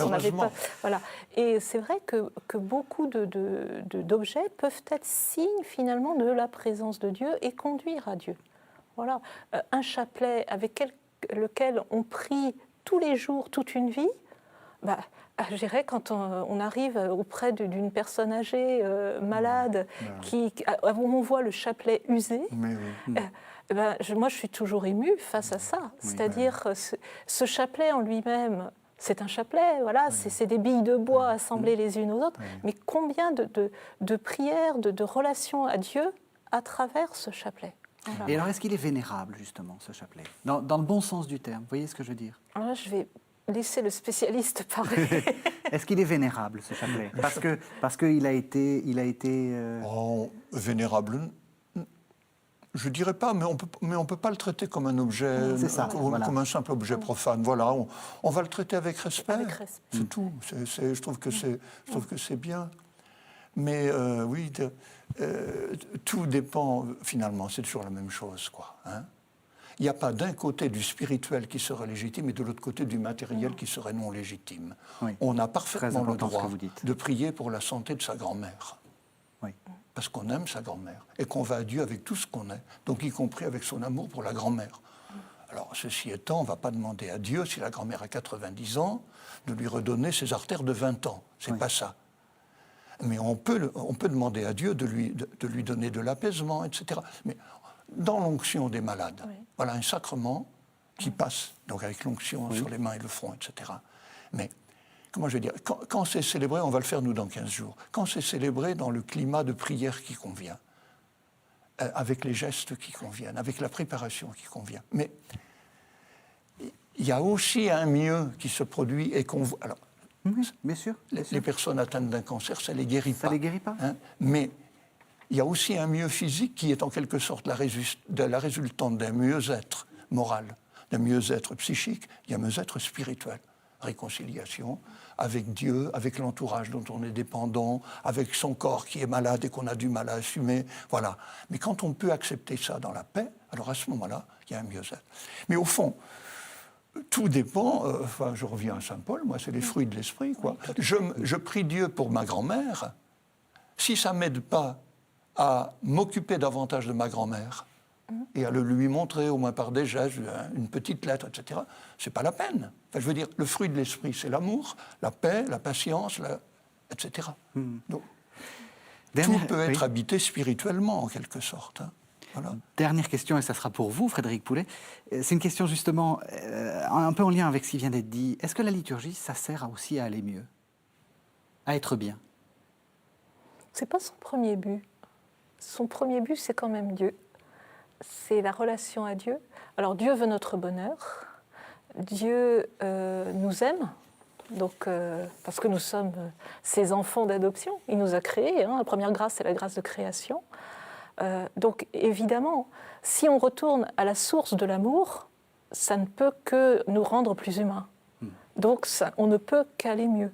on n'avait pas. Voilà. Et c'est vrai que beaucoup d'objets peuvent être signes finalement de la présence de Dieu et conduire à Dieu. Voilà. Un chapelet avec lequel on prie tous les jours, toute une vie. Bah, je dirais, quand on arrive auprès d'une personne âgée, malade, où on voit le chapelet usé, moi je suis toujours émue face à ça. C'est-à-dire, ce chapelet en lui-même, c'est un chapelet, voilà, c'est des billes de bois assemblées les unes aux autres, mais combien de prières, de relations à Dieu à travers ce chapelet. Voilà. Et alors, est-ce qu'il est vénérable, justement, ce chapelet, dans le bon sens du terme? Vous voyez ce que je veux dire? Alors là, je vais laisser le spécialiste parler. Est-ce qu'il est vénérable, ce chapelet? Parce qu'il a été... Vénérable, je dirais pas, mais on peut pas le traiter comme un objet, C'est ça, voilà. comme un simple objet profane. Voilà, on va le traiter avec respect. Avec respect. C'est tout. Je trouve que c'est bien. Mais oui, tout dépend, finalement, c'est toujours la même chose, quoi. Hein. Il n'y a pas d'un côté du spirituel qui serait légitime et de l'autre côté du matériel qui serait non légitime. Oui. On a parfaitement le important ce droit que vous dites. de prier pour la santé de sa grand-mère. Oui. Parce qu'on aime sa grand-mère et qu'on va à Dieu avec tout ce qu'on est, donc y compris avec son amour pour la grand-mère. Alors, ceci étant, on ne va pas demander à Dieu, si la grand-mère a 90 ans, de lui redonner ses artères de 20 ans. C'est pas ça. Mais on peut demander à Dieu de lui donner de l'apaisement, etc. Mais dans l'onction des malades, voilà un sacrement qui passe, donc avec l'onction sur les mains et le front, etc. Mais, comment je vais dire, quand c'est célébré, on va le faire nous dans 15 jours, quand c'est célébré dans le climat de prière qui convient, avec les gestes qui conviennent, avec la préparation qui convient. Mais il y a aussi un mieux qui se produit et qu'on voit. Alors, bien sûr. les personnes atteintes d'un cancer, ça ne les guérit pas. Ça ne les guérit pas. Hein, mais il y a aussi un mieux physique qui est en quelque sorte la résultante d'un mieux-être moral, d'un mieux-être psychique, il y a un mieux-être spirituel. Réconciliation avec Dieu, avec l'entourage dont on est dépendant, avec son corps qui est malade et qu'on a du mal à assumer. Voilà. Mais quand on peut accepter ça dans la paix, alors à ce moment-là, il y a un mieux-être. Mais au fond, tout dépend, je reviens à Saint Paul, moi c'est les fruits de l'esprit, quoi. Je prie Dieu pour ma grand-mère. Si ça ne m'aide pas à m'occuper davantage de ma grand-mère et à le lui montrer, au moins par des gestes, une petite lettre, etc., c'est pas la peine. Enfin, je veux dire, le fruit de l'esprit, c'est l'amour, la paix, la patience, etc. Donc, tout peut être habité spirituellement, en quelque sorte. Hein. Voilà. Dernière question, et ça sera pour vous, Frédéric Poulet. C'est une question justement un peu en lien avec ce qui vient d'être dit. Est-ce que la liturgie, ça sert aussi à aller mieux, à être bien? C'est pas son premier but. Son premier but, c'est quand même Dieu. C'est la relation à Dieu. Alors Dieu veut notre bonheur. Dieu nous aime. Donc, parce que nous sommes ses enfants d'adoption. Il nous a créés. Hein. La première grâce, c'est la grâce de création. Donc évidemment, si on retourne à la source de l'amour, ça ne peut que nous rendre plus humains. Donc on ne peut qu'aller mieux.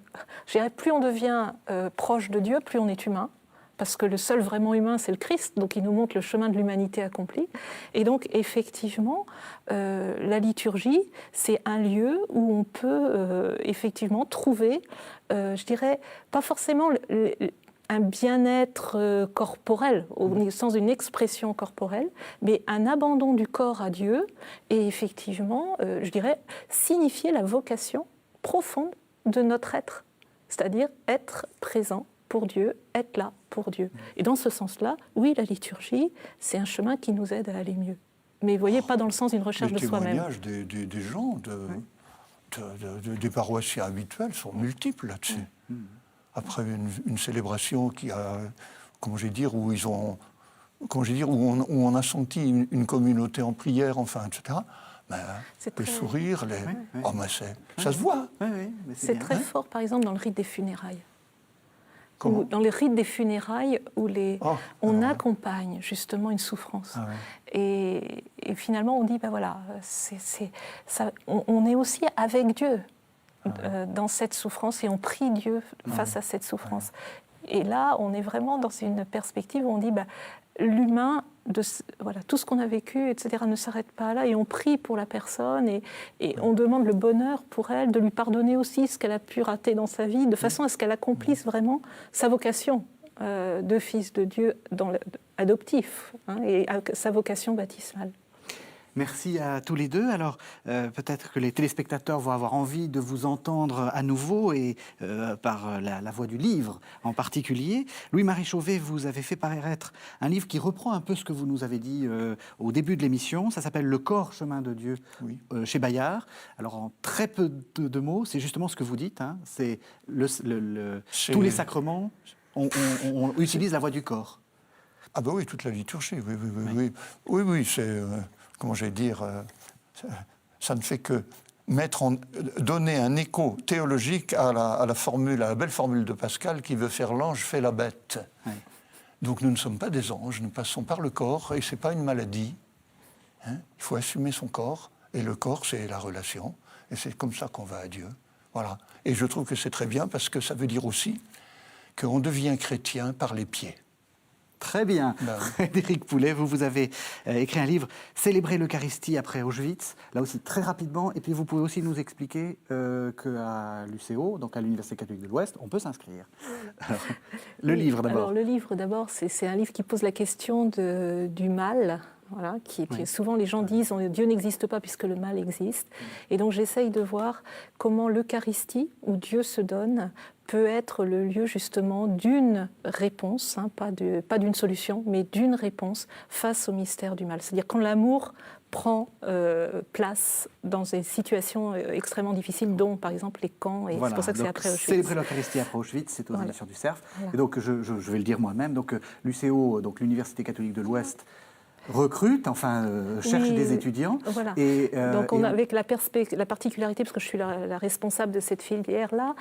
Je dirais, plus on devient proche de Dieu, plus on est humain, parce que le seul vraiment humain, c'est le Christ, donc il nous montre le chemin de l'humanité accomplie. Et donc effectivement, la liturgie, c'est un lieu où on peut effectivement trouver, je dirais, pas forcément un bien-être corporel, au sens d'une expression corporelle, mais un abandon du corps à Dieu, et effectivement, je dirais, signifier la vocation profonde de notre être, c'est-à-dire être présent pour Dieu, être là pour Dieu. Et dans ce sens-là, oui, la liturgie, c'est un chemin qui nous aide à aller mieux. Mais vous voyez, pas dans le sens d'une recherche de soi-même. Les témoignages des gens, des paroissiens habituels sont multiples là-dessus. Après une célébration qui a, comment je vais dire, où ils ont comment je vais dire, où on a senti une communauté en prière, enfin, etc. Ben, les sourires, les... Oui. Oh, mais ça se voit. Oui, mais c'est bien. très fort, par exemple, dans le rite des funérailles. Comment ? Dans les rites des funérailles où on ouais. accompagne justement une souffrance. Ah ouais. Et finalement, on dit, ben voilà, on est aussi avec Dieu dans cette souffrance et on prie Dieu face à cette souffrance. Et là, on est vraiment dans une perspective où on dit, ben, l'humain, tout ce qu'on a vécu, etc., ne s'arrête pas là et on prie pour la personne et on demande le bonheur pour elle, de lui pardonner aussi ce qu'elle a pu rater dans sa vie, de façon à ce qu'elle accomplisse vraiment sa vocation de fils de Dieu adoptif et sa vocation baptismale. Merci à tous les deux. Alors, peut-être que les téléspectateurs vont avoir envie de vous entendre à nouveau et par la voix du livre en particulier. Louis-Marie Chauvet, vous avez fait paraître un livre qui reprend un peu ce que vous nous avez dit au début de l'émission. Ça s'appelle « Le corps, chemin de Dieu » chez Bayard. Alors, en très peu de mots, c'est justement ce que vous dites. Hein. C'est tous les sacrements, on utilise la voix du corps. Ah ben oui, toute la liturgie, oui, c'est... comment je vais dire, ça ne fait que donner un écho théologique à la belle formule de Pascal qui veut faire l'ange fait la bête. Oui. Donc nous ne sommes pas des anges, nous passons par le corps et ce n'est pas une maladie. Hein. Il faut assumer son corps et le corps c'est la relation et c'est comme ça qu'on va à Dieu. Voilà. Et je trouve que c'est très bien parce que ça veut dire aussi qu'on devient chrétien par les pieds. Très bien. Frédéric Poulet, vous avez écrit un livre « Célébrer l'Eucharistie après Auschwitz », là aussi très rapidement. Et puis vous pouvez aussi nous expliquer qu'à l'UCO, donc à l'Université catholique de l'Ouest, on peut s'inscrire. Alors, le livre d'abord. Alors, le livre d'abord, c'est un livre qui pose la question du mal. Voilà, souvent les gens disent « Dieu n'existe pas puisque le mal existe ». Et donc j'essaye de voir comment l'Eucharistie, où Dieu se donne, peut être le lieu justement d'une réponse, pas d'une solution, mais d'une réponse face au mystère du mal. C'est-à-dire quand l'amour prend place dans des situations extrêmement difficiles, dont par exemple les camps, et c'est pour ça que c'est après Auschwitz. Célébrer l'Eucharistie après Auschwitz, c'est aux éditions du Cerf. Voilà. Et donc je vais le dire moi-même, donc l'UCO, donc l'Université catholique de l'Ouest, recrute, cherche des étudiants. Voilà. Donc avec la particularité, parce que je suis la responsable de cette filière-là,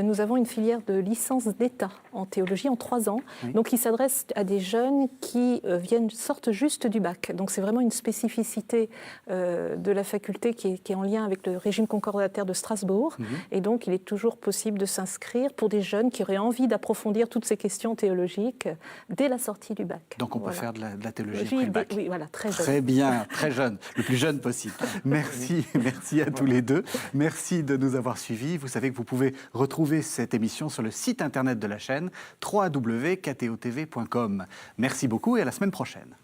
nous avons une filière de licence d'État en théologie en 3 ans, donc qui s'adresse à des jeunes qui sortent juste du bac. Donc c'est vraiment une spécificité de la faculté qui est en lien avec le régime concordataire de Strasbourg. Et donc il est toujours possible de s'inscrire pour des jeunes qui auraient envie d'approfondir toutes ces questions théologiques dès la sortie du bac. Donc on peut faire de la théologie après le bac. Oui, voilà, très jeune. Très bien, très jeune, le plus jeune possible. Merci à tous les deux. Merci de nous avoir suivis. Vous savez que vous pouvez retrouver cette émission sur le site internet de la chaîne www.ktotv.com. Merci beaucoup et à la semaine prochaine.